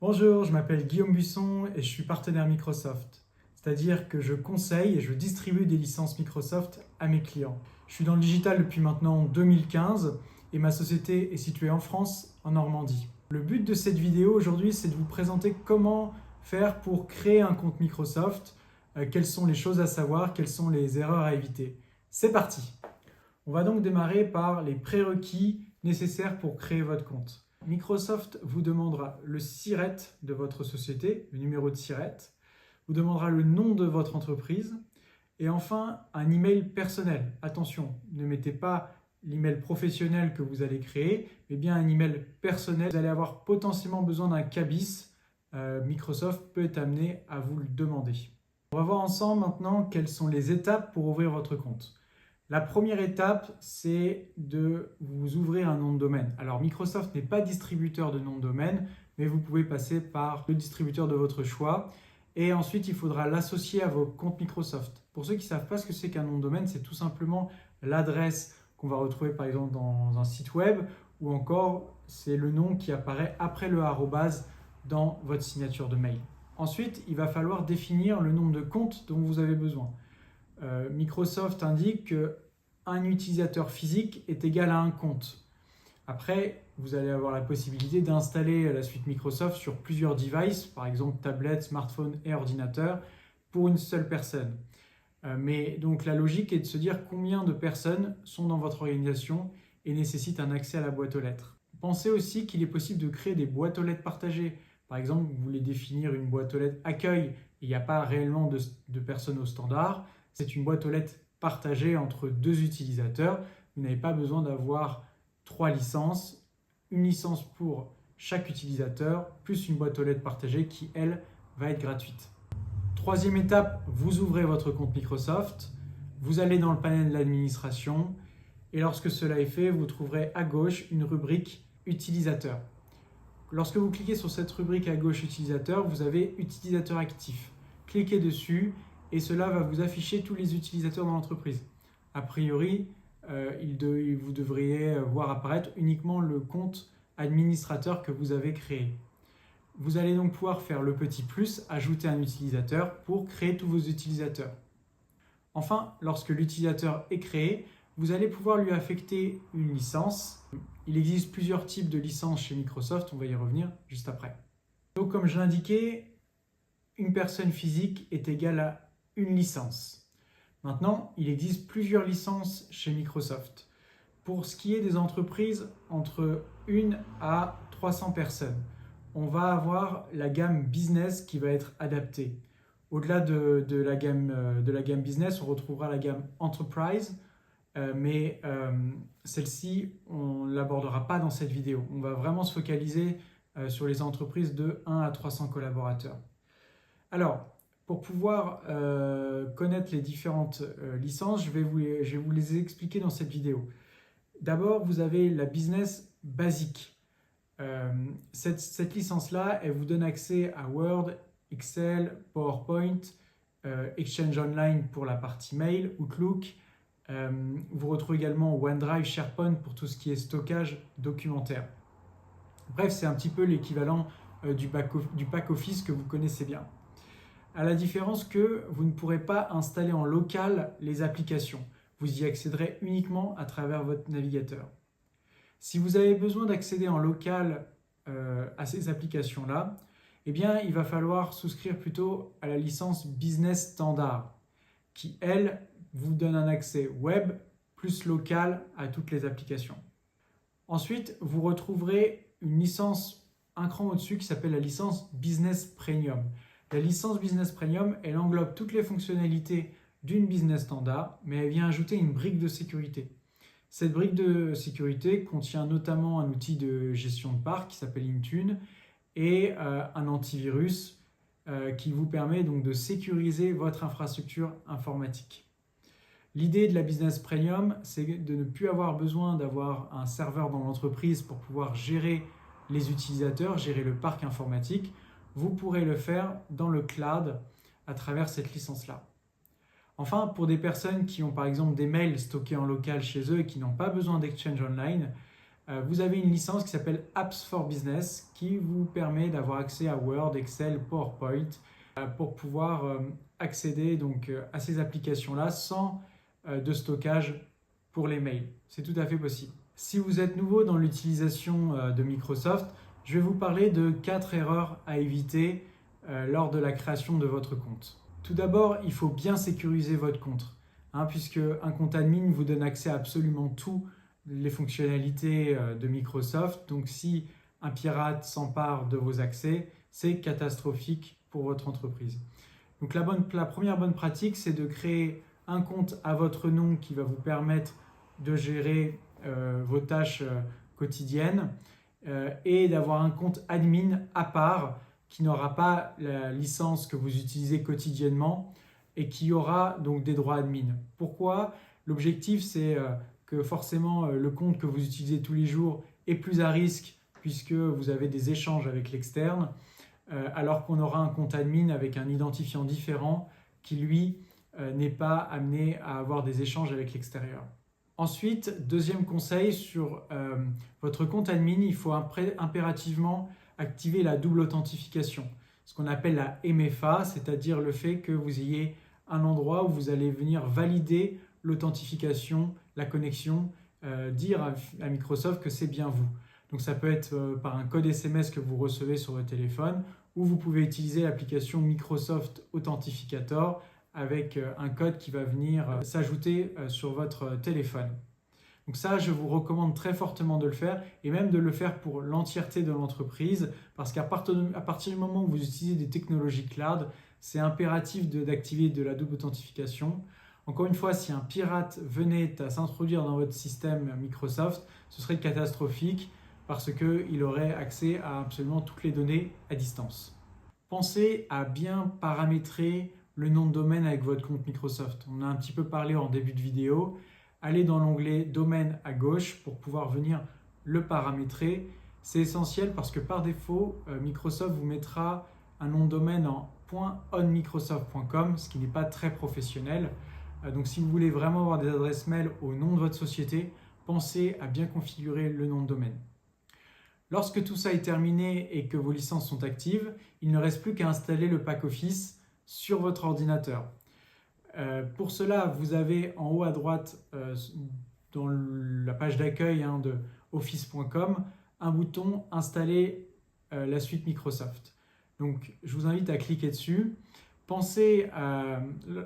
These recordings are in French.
Bonjour, je m'appelle Guillaume Buisson et je suis partenaire Microsoft. C'est-à-dire que je conseille et je distribue des licences Microsoft à mes clients. Je suis dans le digital depuis maintenant 2015 et ma société est située en France, en Normandie. Le but de cette vidéo aujourd'hui, c'est de vous présenter comment faire pour créer un compte Microsoft, quelles sont les choses à savoir, quelles sont les erreurs à éviter. C'est parti! On va donc démarrer par les prérequis nécessaires pour créer votre compte. Microsoft vous demandera le SIRET de votre société, le numéro de SIRET, vous demandera le nom de votre entreprise et enfin un email personnel. Attention, ne mettez pas l'email professionnel que vous allez créer, mais bien un email personnel. Vous allez avoir potentiellement besoin d'un CABIS. Microsoft peut être amené à vous le demander. On va voir ensemble maintenant quelles sont les étapes pour ouvrir votre compte. La première étape, c'est de vous ouvrir un nom de domaine. Alors Microsoft n'est pas distributeur de nom de domaine, mais vous pouvez passer par le distributeur de votre choix. Et ensuite, il faudra l'associer à vos comptes Microsoft. Pour ceux qui ne savent pas ce que c'est qu'un nom de domaine, c'est tout simplement l'adresse qu'on va retrouver par exemple dans un site web, ou encore c'est le nom qui apparaît après le arrobase dans votre signature de mail. Ensuite, il va falloir définir le nombre de comptes dont vous avez besoin. Microsoft indique qu'un utilisateur physique est égal à un compte. Après, vous allez avoir la possibilité d'installer la suite Microsoft sur plusieurs devices, par exemple tablettes, smartphones et ordinateurs, pour une seule personne. Mais donc la logique est de se dire combien de personnes sont dans votre organisation et nécessitent un accès à la boîte aux lettres. Pensez aussi qu'il est possible de créer des boîtes aux lettres partagées. Par exemple, vous voulez définir une boîte aux lettres accueil et il n'y a pas réellement de personnes au standard. C'est une boîte aux lettres partagée entre deux utilisateurs. Vous n'avez pas besoin d'avoir 3 licences, une licence pour chaque utilisateur, plus une boîte aux lettres partagée qui, elle, va être gratuite. Troisième étape, vous ouvrez votre compte Microsoft, vous allez dans le panel de l'administration et lorsque cela est fait, vous trouverez à gauche une rubrique Utilisateur. Lorsque vous cliquez sur cette rubrique à gauche Utilisateur, vous avez Utilisateur actif. Cliquez dessus et cela va vous afficher tous les utilisateurs dans l'entreprise. A priori, vous devriez voir apparaître uniquement le compte administrateur que vous avez créé. Vous allez donc pouvoir faire le petit plus, ajouter un utilisateur pour créer tous vos utilisateurs. Enfin, lorsque l'utilisateur est créé, vous allez pouvoir lui affecter une licence. Il existe plusieurs types de licences chez Microsoft, on va y revenir juste après. Donc comme je l'indiquais, une personne physique est égale à une licence. Maintenant, il existe plusieurs licences chez Microsoft. Pour ce qui est des entreprises entre 1 à 300 personnes, on va avoir la gamme business qui va être adaptée. Au-delà de la gamme business, on retrouvera la gamme enterprise, mais celle-ci, on ne l'abordera pas dans cette vidéo. On va vraiment se focaliser sur les entreprises de 1 à 300 collaborateurs. Alors, pour pouvoir connaître les différentes licences, je vais vous les expliquer dans cette vidéo. D'abord, vous avez la business basique. Cette licence-là, elle vous donne accès à Word, Excel, PowerPoint, Exchange Online pour la partie mail, Outlook. Vous retrouvez également OneDrive, SharePoint pour tout ce qui est stockage documentaire. Bref, c'est un petit peu l'équivalent du pack office que vous connaissez bien. À la différence que vous ne pourrez pas installer en local les applications. Vous y accéderez uniquement à travers votre navigateur. Si vous avez besoin d'accéder en local à ces applications-là, eh bien, il va falloir souscrire plutôt à la licence Business Standard, qui, elle, vous donne un accès web plus local à toutes les applications. Ensuite, vous retrouverez une licence un cran au-dessus qui s'appelle la licence Business Premium. La licence Business Premium, elle englobe toutes les fonctionnalités d'une business standard, mais elle vient ajouter une brique de sécurité. Cette brique de sécurité contient notamment un outil de gestion de parc qui s'appelle Intune et un antivirus qui vous permet donc de sécuriser votre infrastructure informatique. L'idée de la Business Premium, c'est de ne plus avoir besoin d'avoir un serveur dans l'entreprise pour pouvoir gérer les utilisateurs, gérer le parc informatique. Vous pourrez le faire dans le cloud à travers cette licence-là. Enfin, pour des personnes qui ont par exemple des mails stockés en local chez eux et qui n'ont pas besoin d'Exchange Online, vous avez une licence qui s'appelle Apps for Business qui vous permet d'avoir accès à Word, Excel, PowerPoint pour pouvoir accéder donc, à ces applications-là sans de stockage pour les mails. C'est tout à fait possible. Si vous êtes nouveau dans l'utilisation de Microsoft, je vais vous parler de 4 erreurs à éviter lors de la création de votre compte. Tout d'abord, il faut bien sécuriser votre compte, puisque un compte admin vous donne accès à absolument toutes les fonctionnalités de Microsoft. Donc si un pirate s'empare de vos accès, c'est catastrophique pour votre entreprise. Donc la première bonne pratique, c'est de créer un compte à votre nom qui va vous permettre de gérer vos tâches quotidiennes et d'avoir un compte admin à part qui n'aura pas la licence que vous utilisez quotidiennement et qui aura donc des droits admin. Pourquoi? L'objectif, c'est que forcément le compte que vous utilisez tous les jours est plus à risque puisque vous avez des échanges avec l'externe, alors qu'on aura un compte admin avec un identifiant différent qui, lui, n'est pas amené à avoir des échanges avec l'extérieur. Ensuite, deuxième conseil sur votre compte admin, il faut impérativement activer la double authentification, ce qu'on appelle la MFA, c'est-à-dire le fait que vous ayez un endroit où vous allez venir valider l'authentification, la connexion, dire à Microsoft que c'est bien vous. Donc ça peut être par un code SMS que vous recevez sur votre téléphone ou vous pouvez utiliser l'application Microsoft Authentificator avec un code qui va venir s'ajouter sur votre téléphone. Donc ça, je vous recommande très fortement de le faire et même de le faire pour l'entièreté de l'entreprise parce qu'à partir du moment où vous utilisez des technologies cloud, c'est impératif d'activer de la double authentification. Encore une fois, si un pirate venait à s'introduire dans votre système Microsoft, ce serait catastrophique parce qu'il aurait accès à absolument toutes les données à distance. Pensez à bien paramétrer le nom de domaine avec votre compte Microsoft. On a un petit peu parlé en début de vidéo. Allez dans l'onglet domaine à gauche pour pouvoir venir le paramétrer. C'est essentiel parce que par défaut, Microsoft vous mettra un nom de domaine en .onmicrosoft.com, ce qui n'est pas très professionnel. Donc si vous voulez vraiment avoir des adresses mail au nom de votre société, pensez à bien configurer le nom de domaine. Lorsque tout ça est terminé et que vos licences sont actives, il ne reste plus qu'à installer le pack Office sur votre ordinateur. Pour cela, vous avez en haut à droite, dans la page d'accueil de office.com, un bouton « Installer la suite Microsoft ». Donc, je vous invite à cliquer dessus. Pensez,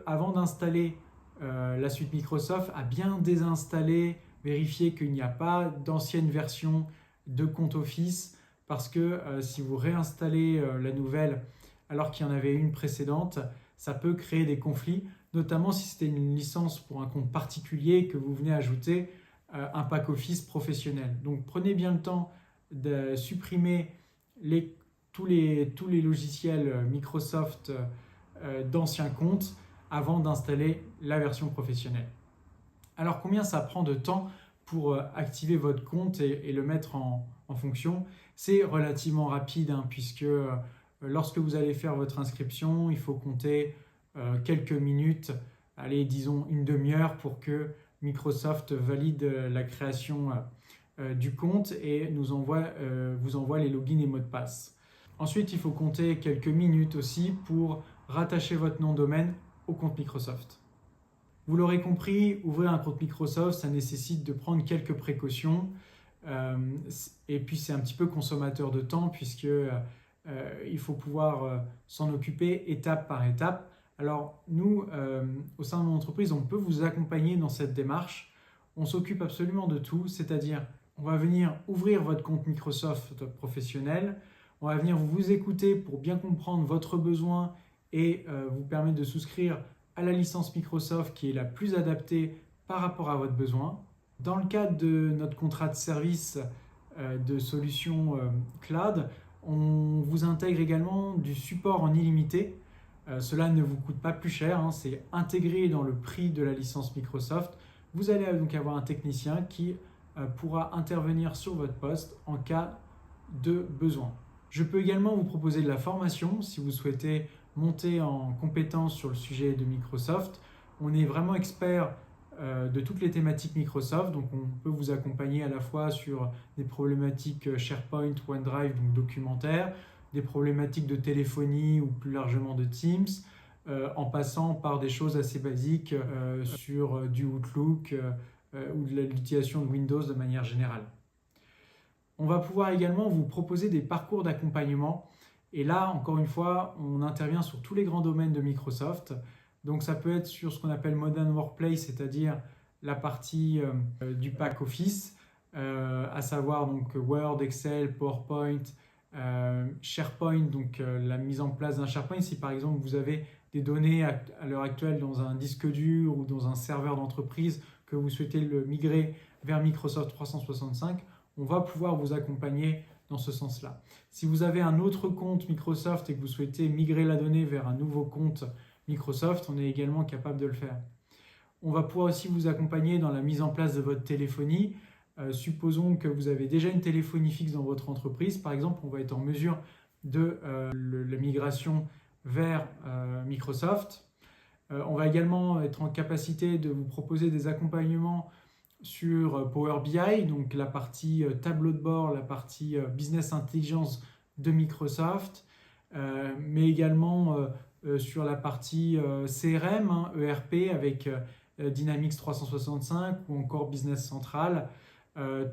avant d'installer la suite Microsoft, à bien désinstaller, vérifier qu'il n'y a pas d'ancienne version de compte Office, parce que si vous réinstallez la nouvelle alors qu'il y en avait une précédente, ça peut créer des conflits, notamment si c'était une licence pour un compte particulier que vous venez ajouter un pack Office professionnel. Donc prenez bien le temps de supprimer tous les logiciels Microsoft d'anciens comptes avant d'installer la version professionnelle. Alors combien ça prend de temps pour activer votre compte et le mettre en fonction? C'est relativement rapide puisque lorsque vous allez faire votre inscription, il faut compter quelques minutes, allez disons une demi-heure pour que Microsoft valide la création du compte et vous envoie les logins et mots de passe. Ensuite, il faut compter quelques minutes aussi pour rattacher votre nom de domaine au compte Microsoft. Vous l'aurez compris, ouvrir un compte Microsoft, ça nécessite de prendre quelques précautions et puis c'est un petit peu consommateur de temps puisque il faut pouvoir s'en occuper étape par étape. Alors nous, au sein de mon entreprise, on peut vous accompagner dans cette démarche. On s'occupe absolument de tout, c'est-à-dire on va venir ouvrir votre compte Microsoft professionnel, on va venir vous écouter pour bien comprendre votre besoin et vous permettre de souscrire à la licence Microsoft qui est la plus adaptée par rapport à votre besoin. Dans le cadre de notre contrat de service de solutions cloud, on vous intègre également du support en illimité. Cela ne vous coûte pas plus cher, c'est intégré dans le prix de la licence Microsoft. Vous allez donc avoir un technicien qui pourra intervenir sur votre poste en cas de besoin. Je peux également vous proposer de la formation si vous souhaitez monter en compétence sur le sujet de Microsoft. On est vraiment expert de toutes les thématiques Microsoft. Donc on peut vous accompagner à la fois sur des problématiques SharePoint, OneDrive, donc documentaire, des problématiques de téléphonie ou plus largement de Teams, en passant par des choses assez basiques sur du Outlook ou de l'utilisation de Windows de manière générale. On va pouvoir également vous proposer des parcours d'accompagnement. Et là, encore une fois, on intervient sur tous les grands domaines de Microsoft. Donc ça peut être sur ce qu'on appelle Modern Workplace, c'est-à-dire la partie du pack Office, à savoir donc Word, Excel, PowerPoint, SharePoint, donc la mise en place d'un SharePoint. Si par exemple vous avez des données à l'heure actuelle dans un disque dur ou dans un serveur d'entreprise que vous souhaitez le migrer vers Microsoft 365, on va pouvoir vous accompagner dans ce sens-là. Si vous avez un autre compte Microsoft et que vous souhaitez migrer la donnée vers un nouveau compte Microsoft, on est également capable de le faire. On va pouvoir aussi vous accompagner dans la mise en place de votre téléphonie. Supposons que vous avez déjà une téléphonie fixe dans votre entreprise. Par exemple, on va être en mesure de la migration vers Microsoft. On va également être en capacité de vous proposer des accompagnements sur Power BI, donc la partie tableau de bord, la partie business intelligence de Microsoft, mais également sur la partie CRM, ERP avec Dynamics 365 ou encore Business Central.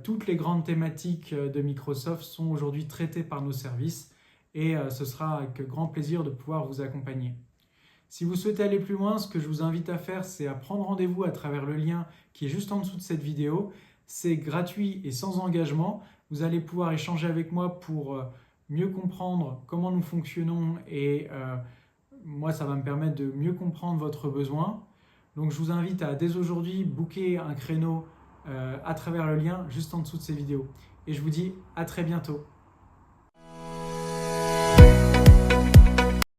Toutes les grandes thématiques de Microsoft sont aujourd'hui traitées par nos services et ce sera avec grand plaisir de pouvoir vous accompagner. Si vous souhaitez aller plus loin, ce que je vous invite à faire, c'est à prendre rendez-vous à travers le lien qui est juste en dessous de cette vidéo. C'est gratuit et sans engagement. Vous allez pouvoir échanger avec moi pour mieux comprendre comment nous fonctionnons et moi, ça va me permettre de mieux comprendre votre besoin. Donc, je vous invite à dès aujourd'hui booker un créneau à travers le lien juste en dessous de ces vidéos. Et je vous dis à très bientôt.